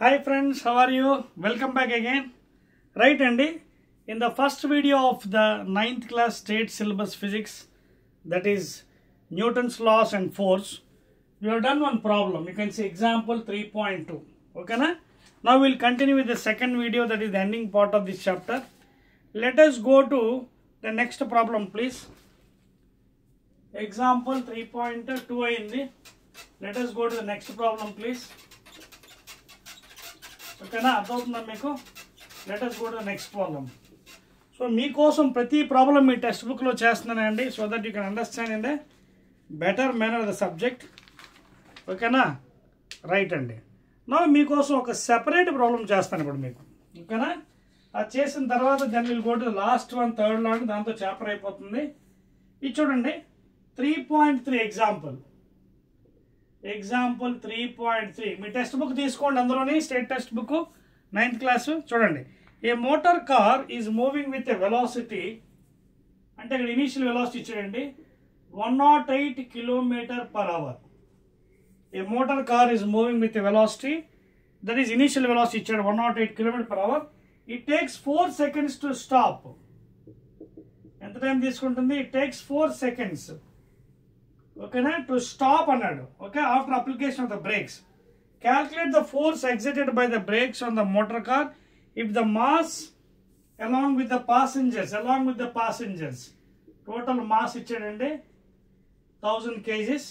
Hi friends, how are you? Welcome back again. Right, Andy. In the first video of the 9th class state syllabus physics, that is Newton's laws and force, we have done one problem. You can see example 3.2. Okay, na? Now we will continue with the second video, that is the ending part of this chapter. Let us go to the next problem, please. Example 3.2 అయింది. Let us go to the next problem, please. ఓకేనా, అర్థమవుతుందా మీకు? Let us go to the next problem. So మీకోసం ప్రతి problem మీ text బుక్లో చేస్తున్నానండి, so that you can understand in the better manner the subject. ఓకేనా, right అండి. నా మీకోసం ఒక సెపరేట్ ప్రాబ్లం చేస్తాను ఇప్పుడు మీకు. ఓకేనా, అది చేసిన తర్వాత then will go to last one, third long, దాంతో చాప్టర్ అయిపోతుంది. ఇది చూడండి, 3.3 ఎగ్జాంపుల్ 3.3 మీ టెక్స్ట్ బుక్ తీసుకోండి, అందులోని state text book 9th class. చూడండి, a motor car is moving with a velocity, అంటే ఇక్కడ ఇనీషియల్ వెలాసిటీ ఇచ్చాడండి 108 km/h. A motor car is moving with a velocity, that is initial velocity ఇచ్చాడు 108 km/h. It takes 4 seconds to stop. ఎంత time తీసుకుంటుంది? It takes 4 seconds. ఓకేనా, to stop అన్నాడు. Okay, after application of the brakes. Calculate the force exerted by the brakes on the motor car if the mass along with the passengers total mass ఇచ్చాడండి 1000 kgs.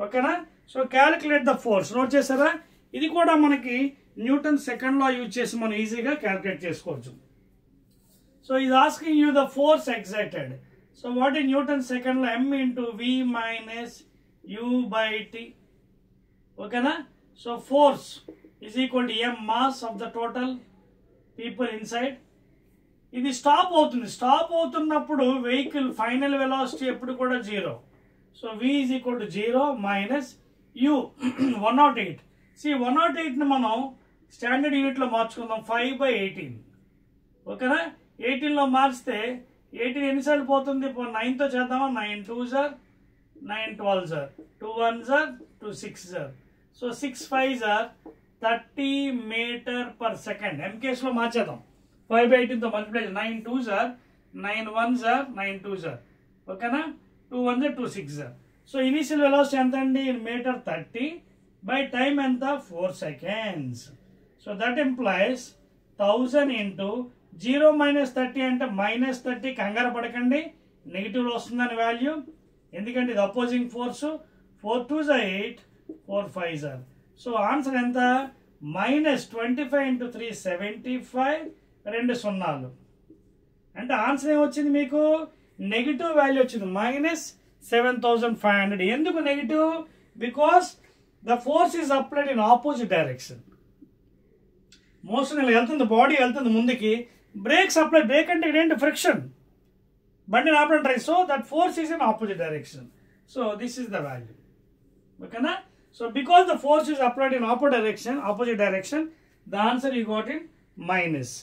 ఓకేనా, so calculate the force. Note చేశారా? ఇది కూడా మనకి Newton second లా use చేసి మనం ఈజీగా calculate చేసుకోవచ్చు. So is asking you the force exerted. So what is Newton's second law? M into V minus U by T. Okay na? So force is equal to M, mass of the total people inside. ఇది stop అవుతుంది. Stop అవుతున్నప్పుడు vehicle final velocity ఎప్పుడు కూడా 0. So V is equal to 0 minus U 108. See 108 ని మనం standard యూనిట్లో మార్చుకుందాం 5/18. ఓకేనా, 18లో మార్చితే 18 ఎన్నిసార్లు పోతుంది? 9తో చేద్దామా? 9 2s are 9 12s are 2 1s are 2 6s are. So 6 5s are 30 m/s. ఎంకేస్లో మార్చేద్దాం 5/18తో multiply. 9 2s are 9 1s are 9 2s are. ఓకేనా, 2 1s are 2 6s are. So initial velocity ఎంత అండి? మీటర్ 30 బై టైం ఎంత? 4 seconds. So that employees 1000 into 0 minus 30 అంటే -30. కంగారు పడకండి, నెగిటివ్లో వస్తుందని వాల్యూ, ఎందుకంటే ఇది opposing force. 4 2s are 8 4 5s are. So answer ఎంత? -25 into 3 75, 2 సున్నాలు. అంటే ఆన్సర్ ఏమొచ్చింది మీకు? నెగిటివ్ వాల్యూ వచ్చింది -7500. ఎందుకు negative? Because the force is applied in opposite direction. Motion ఇలా వెళ్తుంది, బాడీ వెళ్తుంది ముందుకి, బ్రేక్స్ అప్లై. బ్రేక్ అంటే ఏంటి? ఫ్రిక్షన్, బండిని ఆపడం try. So that force is in opposite direction. So this is the value. ఓకేనా, so because the force is applied in opposite direction, the answer you got in minus.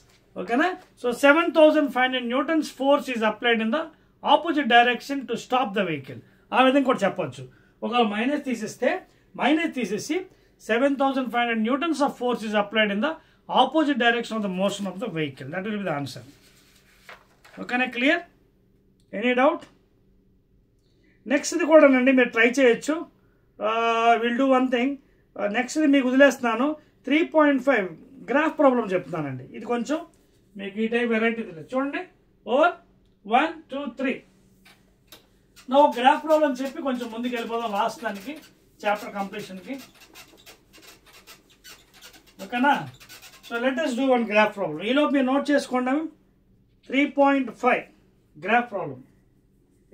ఓకేనా, so 7500 newtons force is applied in the opposite direction to stop the vehicle. ఆ విధంగా కూడా చెప్పొచ్చు. ఒకవేళ minus తీసేసి 7500 newtons of force is applied in the opposite direction of the motion of the vehicle. That will be the answer. Okay, clear? Any doubt? Next ఇది కూడా నండి మీరు ట్రై చేయొచ్చు. Will do one thing. Next మీకు వదిలేస్తున్నాను. 3.5 graph problem చెప్తున్నానండి. ఇది కొంచెం మీకు ఈ టైప్ వెరైటీ చూడండి. ఓవర్ 1 2 3. నా గ్రాఫ్ ప్రాబ్లం చెప్పి కొంచెం ముందుకు వెళ్ళిపోదాం లాస్ట్ దానికి, చాప్టర్ కంప్లీషన్కి. ఓకేనా, so let us do one graph problem. ఈలోపు మీరు నోట్ చేసుకోండి. 3.5 graph problem.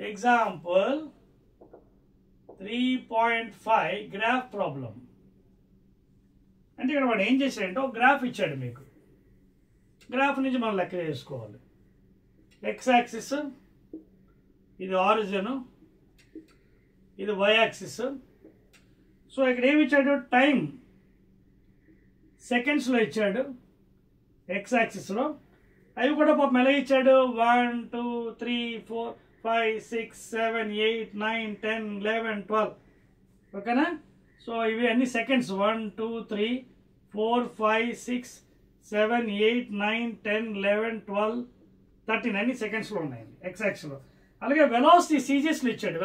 Example 3.5 graph problem. అంటే ఇక్కడ వాడు ఏం చేశాడంటే ఒక గ్రాఫ్ ఇచ్చాడు మీకు. గ్రాఫ్ నుంచి మనం లెక్క చేసుకోవాలి. ఎక్స్ యాక్సిస్, ఇది ఆరిజిన్, ఇది వై యాక్సిస్. సో ఇక్కడ ఏమి ఇచ్చాడు? టైం సెకండ్స్లో ఇచ్చాడు ఎక్స్ యాక్సిస్లో. అవి కూడా పాపం ఎలా ఇచ్చాడు? 1 2 3 4 5 6 7 8 9 10 11 12. ఓకేనా, సో ఇవి అన్ని సెకండ్స్. 1 2 3 4, 5, 6, 7, 8, 9, 10, 11, 12, 13 అన్ని సెకండ్స్లో ఉన్నాయండి ఎక్స్ యాక్సిస్లో. అలాగే వెలాసిటీ సీజియస్లో ఇచ్చాడు.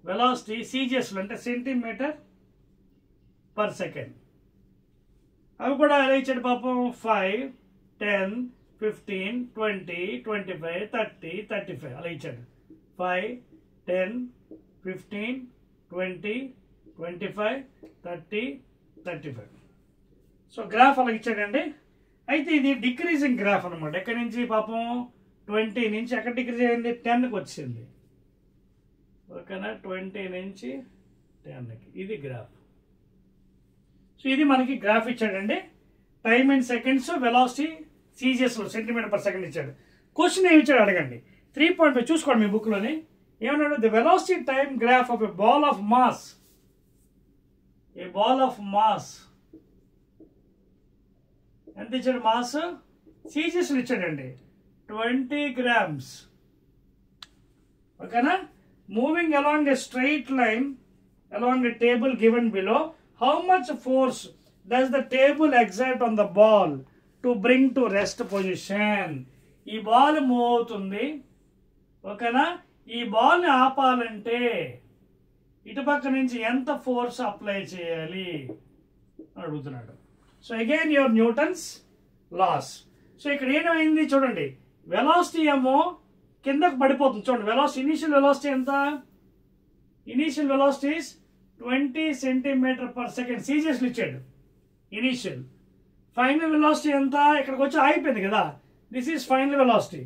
వెలాసిటీ సీజియస్లో అంటే సెంటీమీటర్ పర్ సెకండ్. అవి కూడా ఎలా ఇచ్చాడు పాపం, 5, 10, 15, 20, 25, 30, 35 అలా ఇచ్చాడు. 5, 10, 15, 20, 25, 30, 35. సో గ్రాఫ్ అలా ఇచ్చాడండి. అయితే ఇది డిక్రీజింగ్ గ్రాఫ్ అనమాట. ఎక్కడి నుంచి పాపం 20 నుంచి ఎక్కడ డిక్రీజ్ అయింది, 10కి వచ్చింది. ఓకేనా, 20 నుంచి 10కి ఇది గ్రాఫ్. సో ఇది మనకి గ్రాఫ్ ఇచ్చాడండి. టైమ్ ఇన్ సెకండ్స్, వెలాసిటీ సీజియస్లో సెంటీమీటర్ పర్ సెకండ్ ఇచ్చాడు. క్వశ్చన్ ఏమి ఇచ్చాడు అడగండి. 3.5 చూసుకోండి మీ బుక్లోని. ఏమన్నాడు, the velocity time graph of a ball of mass. A ball of mass ఎంత ఇచ్చాడు, మాస్ సీజియస్లో ఇచ్చాడండి 20 grams. ఓకేనా, moving along a straight line along a table given below, how much force does the table exert on the ball to bring to rest position. ఈ ball move అవుతుంది. ఓకేనా, ఈ బాల్ని ఆపాలంటే ఇటుపక్క నుంచి ఎంత ఫోర్స్ అప్లై చేయాలి అని అడుగుతున్నాడు. So again your newtons laws. సో ఇక్కడ ఏమైంది చూడండి, వెలాసిటీ ఏమో కిందకు పడిపోతుంది. చూడండి వెలాసిటీ, ఇనీషియల్ వెలాసిటీ ఎంత, initial velocity 20 centimetre per second సీజియస్లో ఇచ్చాడు ఇనీషియల్. ఫైనల్ వెలాసిటీ ఎంత, ఇక్కడికి వచ్చి ఆగిపోయింది కదా, this is final velocity.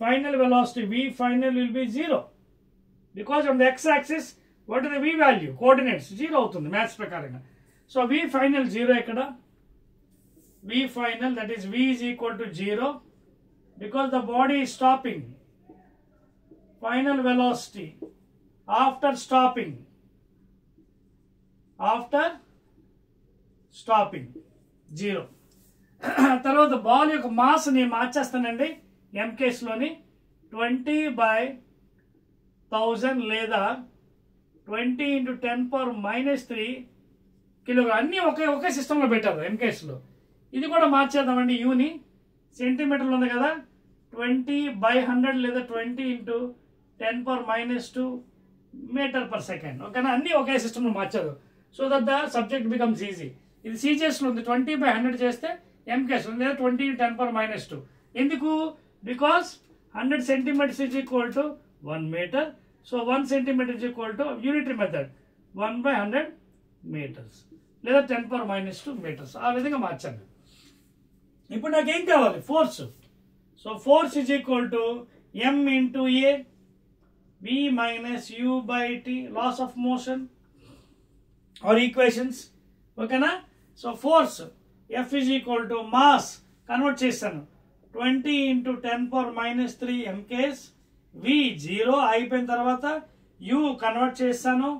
Final velocity v final will be 0 because on the x axis what is the v value, coordinates 0 అవుతుంది maths ప్రకారంగా. సో v final 0 ఇక్కడ, v final that is v is equal to 0 because the body is stopping. Final velocity after stopping 0. తర్వాత ball యొక్క మాస్ని మార్చేస్తానండి ఎంకేస్లోని 20/1000 లేదా 20 × 10⁻³ kilogram అన్నీ ఒకే సిస్టంలో పెట్టారు ఎంకేస్లో. ఇది కూడా మార్చేద్దామండి, యూని సెంటీమీటర్లు ఉంది కదా, 20/100 లేదా 20 × 10⁻² మీటర్ పర్ సెకండ్. ఓకేనా, అన్నీ ఒకే సిస్టంలో మార్చారు. So that the subject becomes easy. ఇది సీజియస్లో ఉంది, 20/100 చేస్తే ఎంకేస్ ఉంది లేదా 20 × 10⁻². ఎందుకు, because 100 centimeters is equal to 1 meter. So 1 centimeter is equal to unitary method 1/100 meters లేదా 10⁻² meters. ఆ విధంగా మార్చాను. ఇప్పుడు నాకు ఏం కావాలి, force. So force is equal to m × a v - u/t, laws of motion or equations. ఓకేనా, so force F is equal to mass convert చేస్తాను 20 × 10⁻³ mks, v 0 అయిపోయిన తర్వాత u కన్వర్ట్ చేస్తాను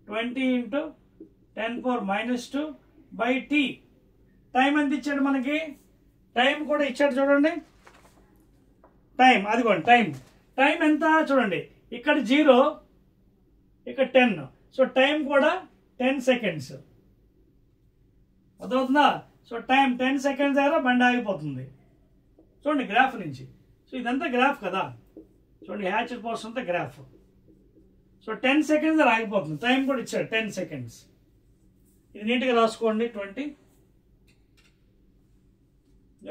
20 × 10⁻²/t. టైం ఎంత ఇచ్చాడు మనకి, టైం కూడా ఇచ్చాడు చూడండి. టైం అదిగోండి, టైం ఎంత చూడండి, ఇక్కడ 0 ఇక్కడ 10. సో టైం కూడా 10 seconds. అర్థమవుతుందా? సో టైం 10 seconds దగ్గర బండి ఆగిపోతుంది చూడండి గ్రాఫ్ నుంచి. సో ఇదంతా గ్రాఫ్ కదా, చూడండి హ్యాచ్ పోర్షన్ అంతా గ్రాఫ్. సో 10 seconds దగ్గర ఆగిపోతుంది. టైం కూడా ఇచ్చాడు 10 seconds. ఇది నీట్గా రాసుకోండి 20.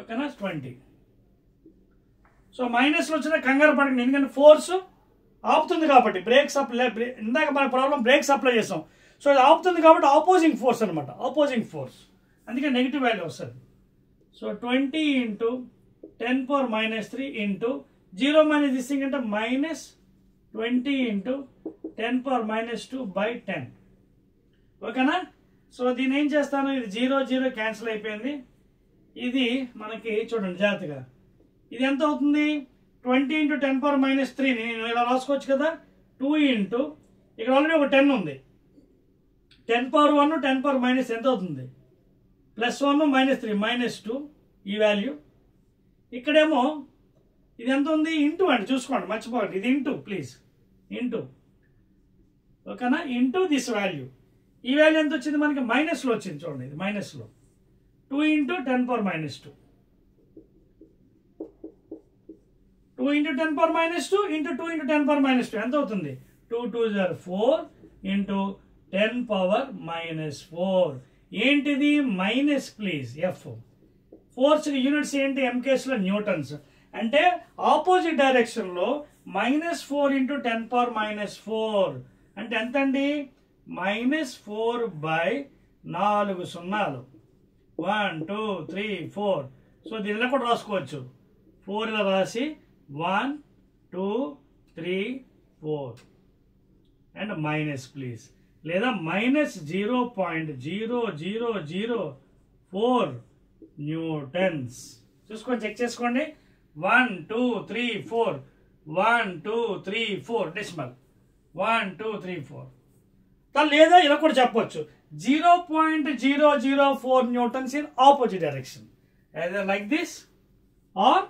ఓకేనా, 20. సో మైనస్లో వచ్చిన కంగారు పడకండి, ఎందుకంటే ఫోర్స్ ఆపుతుంది కాబట్టి. బ్రేక్స్ అప్లై, ఇందాక మన ప్రాబ్లం బ్రేక్స్ అప్లై చేసాం. సో ఇది ఆపుతుంది కాబట్టి ఆపోజింగ్ ఫోర్స్ అనమాట, ఆపోజింగ్ ఫోర్స్, అందుకే నెగిటివ్ వాల్యూ వస్తుంది. సో 20 × 10⁻³ ఇంటూ 0 - దిస్ థింగ్ అంటే -20 × 10⁻²/10. ఓకేనా, సో దీన్ని ఏం చేస్తాను, ఇది 0 0 క్యాన్సిల్ అయిపోయింది. ఇది మనకి చూడండి జాగ్రత్తగా, ఇది ఎంత అవుతుంది, 20 × 10⁻³ నేను ఇలా రాసుకోవచ్చు కదా, 2 × ఇక్కడ ఆల్రెడీ ఒక 10 ఉంది, 10⁻1 10⁻³ ఎంత అవుతుంది, +1 -3 -2 ఈ వాల్యూ. ఇక్కడేమో ఇది ఎంత ఉంది, ఇంటూ అండి, చూసుకోండి మర్చిపోండి, ఇది ఇంటూ ప్లీజ్, ఇంటూ. ఓకేనా, ఇంటూ దిస్ వాల్యూ. ఈ వాల్యూ ఎంత వచ్చింది మనకి మైనస్లో వచ్చింది చూడండి, ఇది మైనస్లో 2 × 10⁻². 2 × 10⁻² ఇంటూ 2 × 10⁻². ఎంత అవుతుంది? 2 2s are 4 × 10⁻⁻4. ఏంటిది? Minus please. F force units ఏంటి? ఎంకేస్లో న్యూటన్స్. అంటే ఆపోజిట్ డైరెక్షన్లో -4 × 10⁻⁻4 అంటే ఎంతండి? -4/4 సున్నాలు. 1 2 3 4. సో దీనిలో కూడా రాసుకోవచ్చు. 4 ఇలా రాసి 1 2 3 4 అండ్ మైనస్ ప్లీజ్, లేదా -0.0004 న్యూటన్స్. చూసుకొని చెక్ చేసుకోండి. 1 2 3 4 1 2 3 4 డెసిమల్ 1 2 3 4. లేదా ఇలా కూడా చెప్పవచ్చు 0.004 newtons in opposite direction, either like this or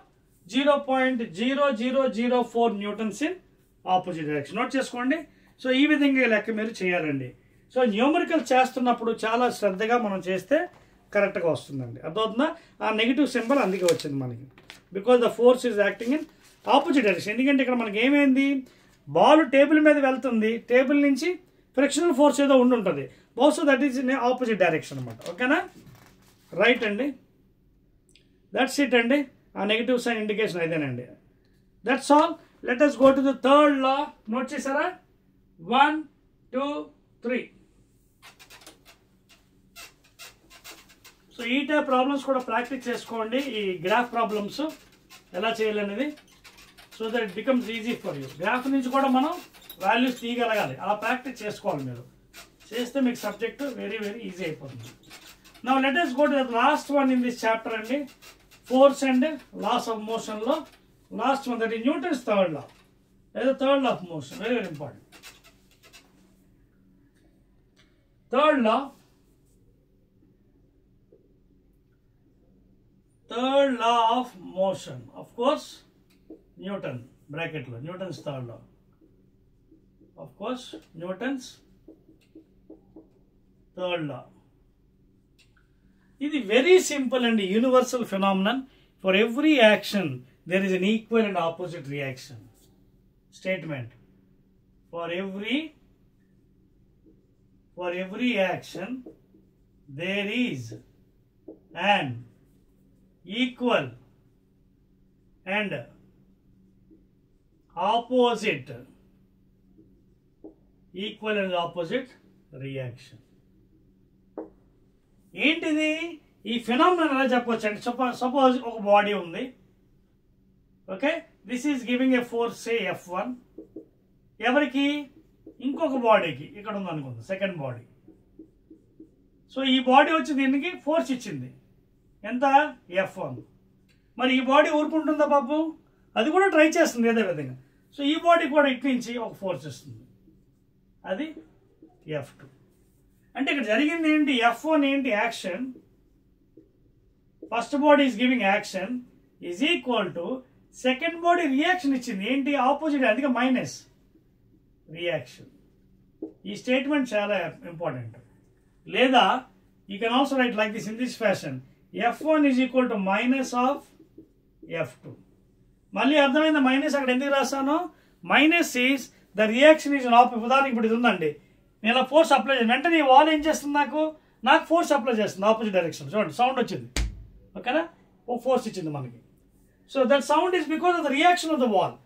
0.0004 newtons in opposite direction. Note చేసుకోండి. సో ఈ విధంగా లెక్క మీరు చేయాలండి. సో న్యూమరికల్ చేస్తున్నప్పుడు చాలా శ్రద్ధగా మనం చేస్తే కరెక్ట్గా వస్తుందండి. అర్థమవుతుందా? ఆ నెగిటివ్ సింబల్ అందుకే వచ్చింది మనకి, because the force is acting in opposite direction. ఎందుకంటే ఇక్కడ మనకి ఏమైంది? బాల్ టేబుల్ మీద వెళ్తుంది, టేబుల్ నుంచి ఫ్రిక్షనల్ ఫోర్స్ ఏదో ఉంటుంది, బహుశా that is in opposite direction అనమాట. ఓకేనా? రైట్ అండి, దట్స్ ఇట్ అండి. ఆ నెగిటివ్ సైన్ ఇండికేషన్ అదేనండి. That's all. Let us go to the third law. Note చేశారా? 1 2 3. సో ఈ టైప్ ప్రాబ్లమ్స్ కూడా ప్రాక్టీస్ చేసుకోండి, ఈ గ్రాఫ్ ప్రాబ్లమ్స్ ఎలా చేయాలనేది, so that it becomes easy for you. Graph నుంచి కూడా మనం వాల్యూస్ తీయగలగాలి, అలా ప్రాక్టీస్ చేసుకోవాలి. మీరు చేస్తే మీకు సబ్జెక్టు వెరీ వెరీ ఈజీ అయిపోతుంది. Now let us go to the last one in this chapter అండి, ఫోర్స్ అండ్ లాస్ ఆఫ్ మోషన్లో last one, that is newtons third law, లేదా third law of motion. Very very important. Third law of motion, of course newton బ్రాకెట్లో, newtons third law, of course newtons third law. ఇది very simple and universal phenomenon. For every action there is an equal and opposite reaction statement. For every action there is an equal and opposite reaction. ఏంటిది? ఈ phenomenon ఎలా చెప్పవచ్చు అంటే, suppose ఒక body ఉంది. Okay, this is giving a force say F1. ఎవరికి? ఇంకొక బాడీకి. ఇక్కడ ఉంది అనుకుందాం, సెకండ్ బాడీ. సో ఈ బాడీ వచ్చి దీనికి ఫోర్స్ ఇచ్చింది, ఎంత? F1. మరి ఈ బాడీ ఊరుకుంటుందా పాపం? అది కూడా ట్రై చేస్తుంది అదే విధంగా. సో ఈ బాడీ కూడా ఇటు నుంచి ఒక ఫోర్స్ ఇస్తుంది, అది F2. అంటే ఇక్కడ జరిగింది ఏంటి? F1 ఏంటి? Action. First body is giving action is equal to second body reaction ఇచ్చింది, ఏంటి? ఆపోజిట్, అందుకే మైనస్ రియాక్షన్. ఈ స్టేట్మెంట్ చాలా ఇంపార్టెంట్. లేదా you can also right like this in this fashion, F1 is equal to minus of F2. మళ్ళీ అర్థమైందా minus అక్కడ ఎందుకు రాస్తాను? Minus is the reaction is ఉదాహరణకి ఇప్పుడు ఇది ఉందండి, నేను ఇలా ఫోర్స్ అప్లై చేయాలి, వెంటనే ఈ వాల్ ఏం చేస్తుంది? నాకు ఫోర్స్ అప్లై చేస్తుంది ఆపోజిట్ డైరెక్షన్. చూడండి సౌండ్ వచ్చింది, ఓకేనా? ఒక ఫోర్స్ ఇచ్చింది మనకి. So that sound is because of the reaction of the wall.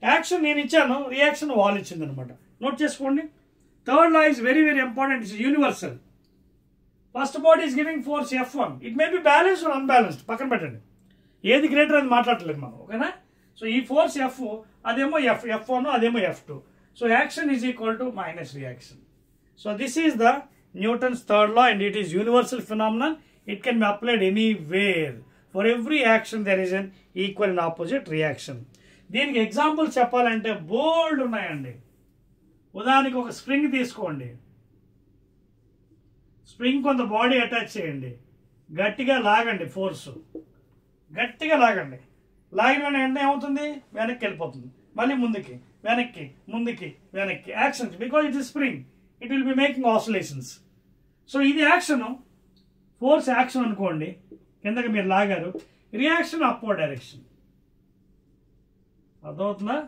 Action నేను ఇచ్చాను, రియాక్షన్ వాల్ ఇచ్చింది అనమాట. నోట్ చేసుకోండి. Third law is very very important, it's universal. First body is giving force F1. It may be balanced or unbalanced, పక్కన పెట్టండి, ఏది greater అని మాట్లాడలేదు మనం, ఓకేనా? సో ఈ ఫోర్స్ F, అదేమో F1, అదేమో F2. So action is equal to minus reaction. So this is the newton's third law and it is universal phenomenon. It can be applied anywhere. For every action there is an equal and opposite reaction. దీనికి example చెప్పాలంటే బోల్డ్ ఉన్నాయండి. ఉదాహరణకి ఒక spring తీసుకోండి, spring కొంత body attach చేయండి, గట్టిగా లాగండి, ఫోర్సు గట్టిగా లాగండి, లాగిన వెంటనే ఏమవుతుంది? వెనక్కి వెళ్ళిపోతుంది, మళ్ళీ ముందుకి వెనక్కి ముందుకి వెనక్కి. Action because it is spring. It will be making oscillations. So ఇది యాక్షన్, ఫోర్స్ యాక్షన్ అనుకోండి, కిందకి మీరు లాగారు, రియాక్షన్ అప్వర్డ్ డైరెక్షన్. అర్థమవుతుందా?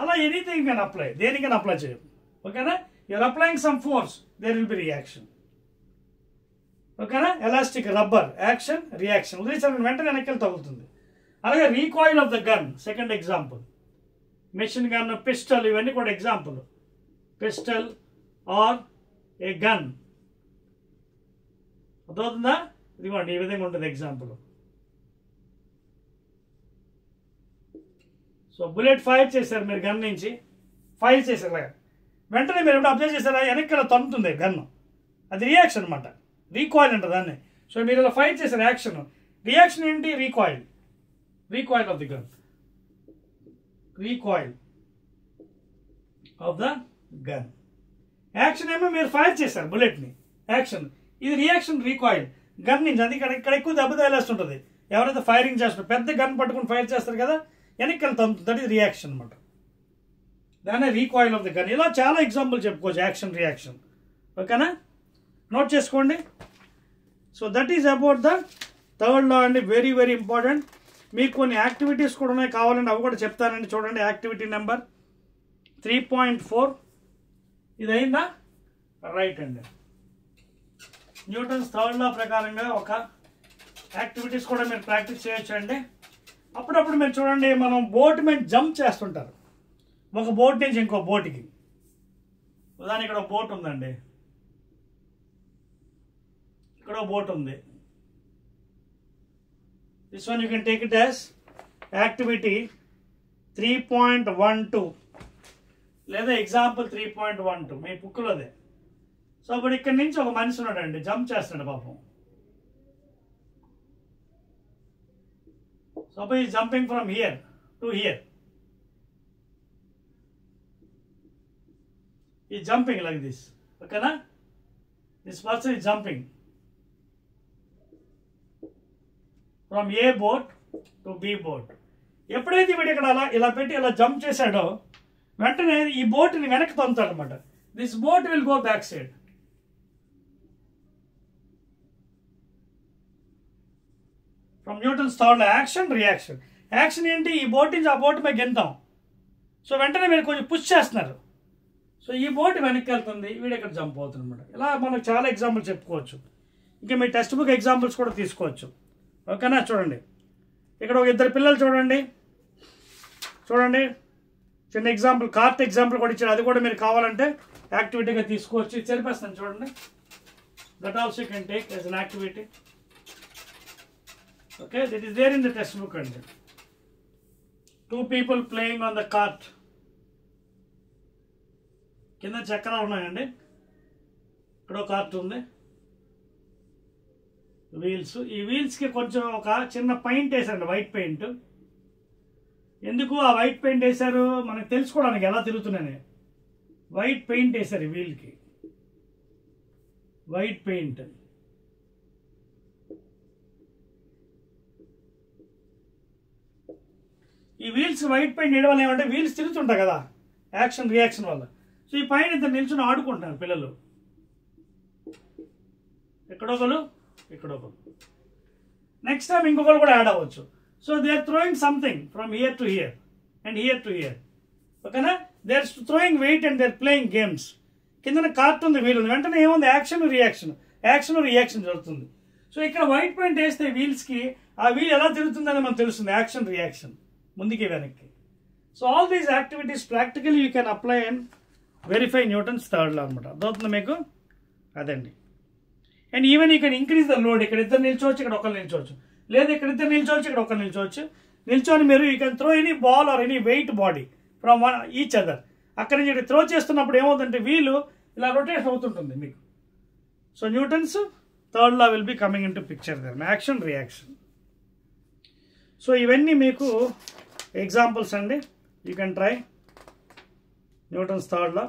అలా ఎనీథింగ్ కెన్ అప్లై, దేనికైనా అప్లై చేయరు. ఓకేనా? You're applying some force, there will be reaction. ఓకేనా? Elastic, rubber, action, reaction. వదిలేసారు వెంటనే వెనక్కి తగులుతుంది. అలాగే recoil of the gun, second example. Machine gun, pistol, ఇవన్నీ కూడా example. Pistol or a gun. అర్థమవుతుందా? ఇదిగోండి ఈ విధంగా ఉంటుంది ఎగ్జాంపుల్. సో బుల్లెట్ ఫైర్ చేశారు మీరు గన్ నుంచి, ఫైర్ చేశారు అలాగా, వెంటనే మీరు ఎప్పుడు అబ్జర్వ్ చేశారా వెనక్కి ఇలా తన్నుతుంది గన్ను, అది రియాక్షన్ అనమాట, రీకాయిల్ అంటారు దాన్ని. సో మీరు ఇలా ఫైర్ చేశారు యాక్షన్, రియాక్షన్ ఏంటి? Recoil, recoil of the gun, recoil of the gun. Action ఏమో మీరు ఫైర్ చేశారు బుల్లెట్ని, యాక్షన్. ఇది రియాక్షన్, రీకాయిల్ గన్ నుంచి. అది ఇక్కడ ఎక్కువ దెబ్బ తగిలేస్తుంటుంది ఎవరైతే ఫైరింగ్ చేస్తారు, పెద్ద గన్ పట్టుకుని ఫైర్ చేస్తారు కదా, వెనక్కి వెళ్తాం, దట్ ఈస్ రియాక్షన్ అనమాట, దాన్ని రీకాయిల్ ఆఫ్ ద గన్. ఇలా చాలా ఎగ్జాంపుల్ చెప్పుకోవచ్చు యాక్షన్, రియాక్షన్. ఓకేనా? నోట్ చేసుకోండి. So that is about the third law అండి, వెరీ వెరీ ఇంపార్టెంట్. మీకు కొన్ని యాక్టివిటీస్ కూడా ఉన్నాయి, కావాలండి అవి కూడా చెప్తానండి. చూడండి యాక్టివిటీ నెంబర్ 3.4 ఇది అయిందా? రైట్ అండి. న్యూటన్స్ థర్డ్ లా ప్రకారంగా ఒక యాక్టివిటీస్ కూడా మీరు ప్రాక్టీస్ చేయొచ్చు అండి. అప్పుడప్పుడు మీరు చూడండి, మనం బోట్ మీద జంప్ చేస్తుంటారు, ఒక బోట్ నుంచి ఇంకో బోట్కి. ఉదాహరణ ఇక్కడ ఒక బోట్ ఉందండి, ఇక్కడ ఒక బోట్ ఉంది. This one you can take it as activity 3.12 లేదా ఎగ్జాంపుల్ 3.12 మీ బుక్లోదే. సో ఇప్పుడు ఇక్కడ నుంచి ఒక మనిషి ఉన్నాడండి, జంప్ చేస్తున్నాడు పాపం. Suppose he is jumping from here to here. He is jumping like this. Okay na? This person is jumping from A boat to B boat. ఎప్పుడైతే వీడు ఇక్కడ అలా ఇలా పెట్టి ఇలా జంప్ చేశాడో వెంటనే ఈ బోట్ని వెనక్కి తొంతాడు అనమాట. This boat will go back side. From newton's third law, action, reaction. Action ఏంటి? ఈ బోట్ నుంచి ఆ బోట్ మీద గెంతాం. సో వెంటనే మీరు కొంచెం పుష్ చేస్తున్నారు, సో ఈ బోట్ వెనక్కి వెళ్తుంది, వీడు ఇక్కడ జంప్ అవుతుంది అనమాట. ఇలా మనం చాలా ఎగ్జాంపుల్ చెప్పుకోవచ్చు. ఇంకా మీ టెక్స్ట్ బుక్ ఎగ్జాంపుల్స్ కూడా తీసుకోవచ్చు. ఓకేనా? చూడండి ఇక్కడ ఒక ఇద్దరు పిల్లలు చూడండి, చూడండి చిన్న ఎగ్జాంపుల్, కార్ట్ ఎగ్జాంపుల్ కూడా ఇచ్చారు, అది కూడా మీరు కావాలంటే యాక్టివిటీగా తీసుకోవచ్చు. చెరిపేస్తాను చూడండి. That also you can take as an activity. Okay, that is there in the textbook. And 2 people playing on the cart. కింద చక్రాలు ఉన్నాయండి, ఇక్కడ ఒక కార్ట్ ఉంది, వీల్స్. ఈ వీల్స్కి కొంచెం ఒక చిన్న పెయింట్ వేసారండి, వైట్ పెయింట్. ఎందుకు ఆ వైట్ పెయింట్ వేశారు మనకు తెలుసుకోవడానికి, ఎలా తిరుగుతున్నాయని. వైట్ పెయింట్ వేశారు ఈ వీల్కి, వైట్ పెయింట్. ఈ వీల్స్ వైట్ పెయింట్ వేయడం వల్ల ఏమంటే వీల్స్ తిరుగుతుంటాయి కదా యాక్షన్, రియాక్షన్ వల్ల. సో ఈ పైన ఇద్దరు నిల్చుని ఆడుకుంటున్నారు పిల్లలు, ఎక్కడొకరు ఇక్కడొకరు. నెక్స్ట్ టైం ఇంకొకరు కూడా యాడ్ అవ్వచ్చు. So they are throwing something from here to here and here to here. ఓకేనా? They are throwing weight and they are playing games. కింద కార్ట్ ఉంది, వీల్ ఉంది, వెంటనే ఏముంది? యాక్షన్, రియాక్షన్, యాక్షన్, రియాక్షన్ జరుగుతుంది. సో ఇక్కడ వైట్ పెయింట్ వేస్తే వీల్స్కి ఆ వీల్ ఎలా తిరుగుతుందని మనకు తెలుస్తుంది, యాక్షన్, రియాక్షన్, ముందుకి వెనక్కి. So all these activities practically you can apply and verify newton's third law అనమాట. అర్థమవుతుంది మీకు? అదండి. And even you can increase the load. ఇక్కడ ఇద్దరు నిల్చోవచ్చు, ఇక్కడ ఒకరు నిల్చోవచ్చు, లేదా ఇక్కడ ఇద్దరు నిల్చోవచ్చు, ఇక్కడ ఒకరు నిల్చోవచ్చు. నిల్చొని మీరు you can throw any ball or any weight body from one each other. అక్కడ నుంచి త్రో చేస్తున్నప్పుడు ఏమవుతుందంటే వీలు ఇలా రొటేట్ అవుతుంటుంది మీకు. So newton's third law will be coming in to picture there, action, reaction. So ఇవన్నీ మీకు ఎగ్జాంపుల్స్ అండి, you can try newton's third law.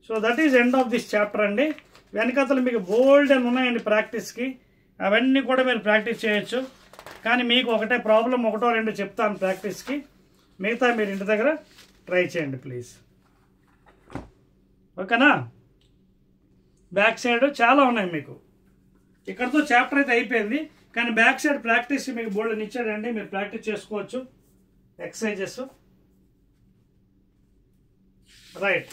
So that is end of this chapter అండి. వెనకతలు మీకు బోల్డ్ అని ఉన్నాయండి ప్రాక్టీస్కి, అవన్నీ కూడా మీరు ప్రాక్టీస్ చేయొచ్చు. కానీ మీకు ఒకటే ప్రాబ్లం, ఒకటో రెండు చెప్తాను ప్రాక్టీస్కి, మిగతా మీరు ఇంటి దగ్గర ట్రై చేయండి ప్లీజ్. ఓకేనా? బ్యాక్ సైడ్ చాలా ఉన్నాయి మీకు. ఇక్కడతో చాప్టర్ అయితే అయిపోయింది, కానీ బ్యాక్ సైడ్ ప్రాక్టీస్ మీకు బోర్డు ఇచ్చాడండి, మీరు ప్రాక్టీస్ చేసుకోవచ్చు ఎక్సర్సైజెస్. రైట్,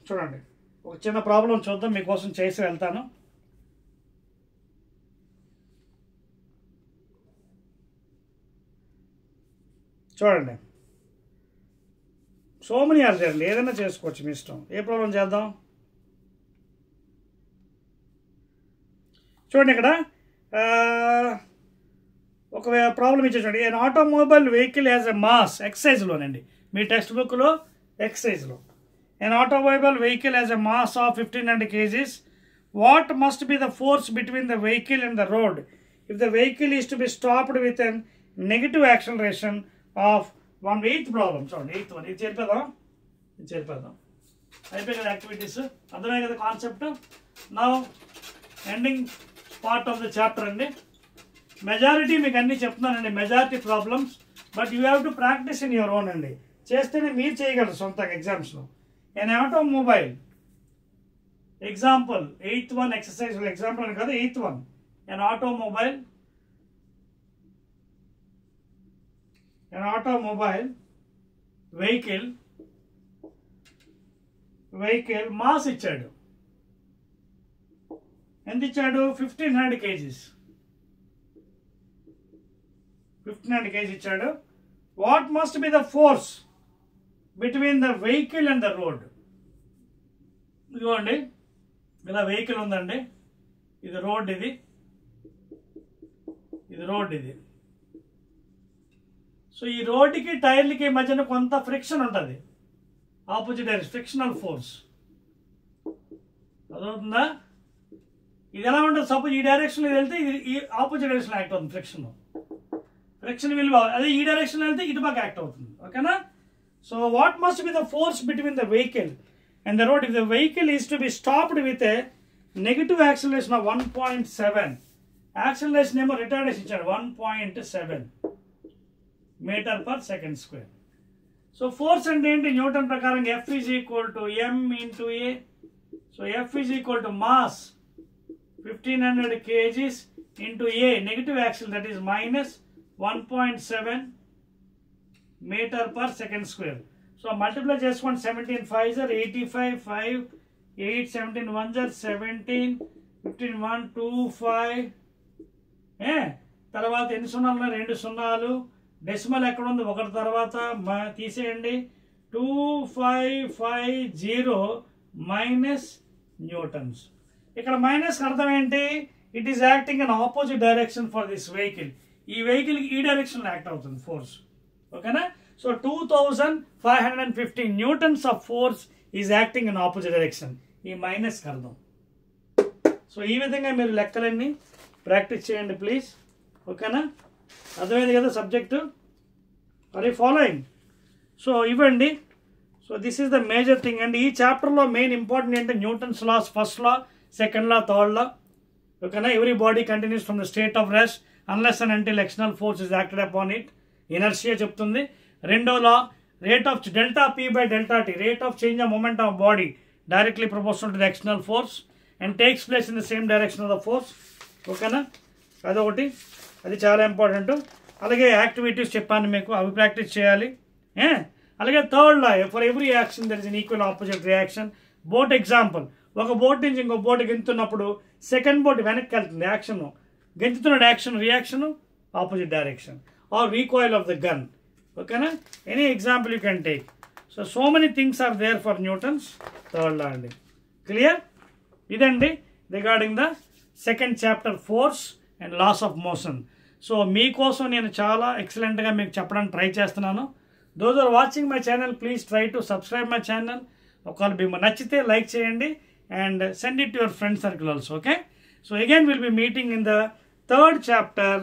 చూడండి ఒక చిన్న ప్రాబ్లం చూద్దాం, మీకోసం చేసి వెళ్తాను. చూడండి, సో మెనీ ఆర్ దేర్, ఏదైనా చేసుకోవచ్చు మీ ఇష్టం. ఏ ప్రాబ్లం చేద్దాం? చూడండి, ఇక్కడ ఒక ప్రాబ్లం ఇచ్చే చూడండి. an automobile vehicle has a mass, ఎక్సైజ్లోనండి మీ టెక్స్ట్ బుక్లో ఎక్సైజ్లో. an automobile vehicle has a mass of 1500 kgs. What must be the force between the vehicle and the road if the vehicle is to be stopped with a negative acceleration of 1/8 problem? చూడండి 8th one, ఇది చేరిపోదాం. అయిపోయి కదా activities, అర్థమే కదా concept. Now ending part of the chapter అండి. Majority మీకు అన్నీ చెప్తున్నానండి, majority problems, but you have to practice in your own అండి. చేస్తేనే మీరు చేయగలరు సొంతంగా ఎగ్జామ్స్లో. an automobile example 8th one exercise example అని కదా 8th one. an automobile vehicle mass ఇచ్చాడు. ఎంత ఇచ్చాడు? 1500 kgs. 1500 kg ఇచ్చాడు. What must be the force between the vehicle and the road? ఇదిగోండి, ఇలా వెహికల్ ఉందండి, ఇది రోడ్, ఇది రోడ్, ఇది. సో ఈ రోడ్డుకి టైర్లకి మధ్యన కొంత ఫ్రిక్షన్ ఉంటుంది, ఆపోజిట్ డైరెక్షన్, ఫ్రిక్షనల్ ఫోర్స్. అదవుతుందా? ఇది ఎలా ఉంటుంది? సపోజ్ ఈ డైరెక్షన్లో వెళ్తే ఇది ఈ ఆపోజిట్ డైరెక్షన్ యాక్ట్ అవుతుంది, ఫ్రిక్షన్ విలువ అదే ఈ డైరెక్షన్లో వెళ్తే ఇటుపక్క యాక్ట్ అవుతుంది. ఓకేనా? So what must be the force between the vehicle and the road if the vehicle is to be stopped with a negative acceleration of 1.7. Acceleration ఏమో రిటార్డేషన్ ఇచ్చాడు 1.7 m/s². సో ఫోర్స్ అంటే ఏంటి? న్యూటన్ ప్రకారం F is equal to m into a. So F is equal to mass 1500 kgs into a negative axle, that is minus 1.7 m/s². So multiply చేసుకోండి. 17 5s are 85, 5 8 17 1s are 17, 15 1 2 5. తర్వాత ఎన్ని సున్నాలు? 2 సున్నాలు. Decimal ఎక్కడ ఉంది? 1 తర్వాత తీసేయండి. 2550 మైనస్ న్యూటన్స్. ఇక్కడ మైనస్ అర్థం ఏంటి? It is acting in opposite direction for this vehicle. ఈ వెహికల్కి ఈ డైరెక్షన్ యాక్ట్ అవుతుంది ఫోర్స్. ఓకేనా? So 2550 newtons of force is acting in opposite direction. ఈ మైనస్కి అర్థం. సో ఈ విధంగా మీరు లెక్కలన్నీ ప్రాక్టీస్ చేయండి ప్లీజ్. ఓకేనా? అర్థమైంది కదా subject? Are you following? So ఇవ్వండి. So this is the major thing అండి. ఈ చాప్టర్లో మెయిన్ ఇంపార్టెంట్ ఏంటంటే newtons laws, first law, second law, third law. ఓకేనా? Every body continues from the state of rest unless and until external force is acted upon it. Inertia చెప్తుంది. రెండో law, rate of delta P by delta T, rate of change of momentum of body directly proportional to the external force and takes place in the same direction of the force. ఓకేనా? అదొకటి, అది చాలా important. అలాగే activities చెప్పాను మీకు, అవి practice చేయాలి. అలాగే third law, for every action there is an equal opposite reaction. Boat example, ఒక బోట్ నుంచి ఇంకో బోట్ గెంతున్నప్పుడు సెకండ్ బోట్ వెనక్కి వెళ్తుంది. యాక్షన్ గెంతుతున్నాడు, action reaction opposite direction or recoil of the gun. ఓకేనా? Any example you can take. So many things are there for newtons third law అండి. Clear? ఇదండి regarding the second chapter force and laws of motion. So మీకోసం నేను చాలా ఎక్సలెంట్గా మీకు చెప్పడానికి try చేస్తున్నాను. Those are watching my channel, please try to subscribe my channel. ఒకవేళ మీకు నచ్చితే లైక్ చేయండి and send it to your friend circle also. Okay? So again will be meeting in the third chapter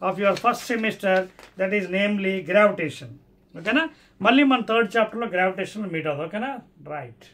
of your first semester, that is namely gravitation. ఓకేనా? మళ్ళీ మన third చాప్టర్లో gravitation meet అవుతుంది. ఓకేనా? రైట్.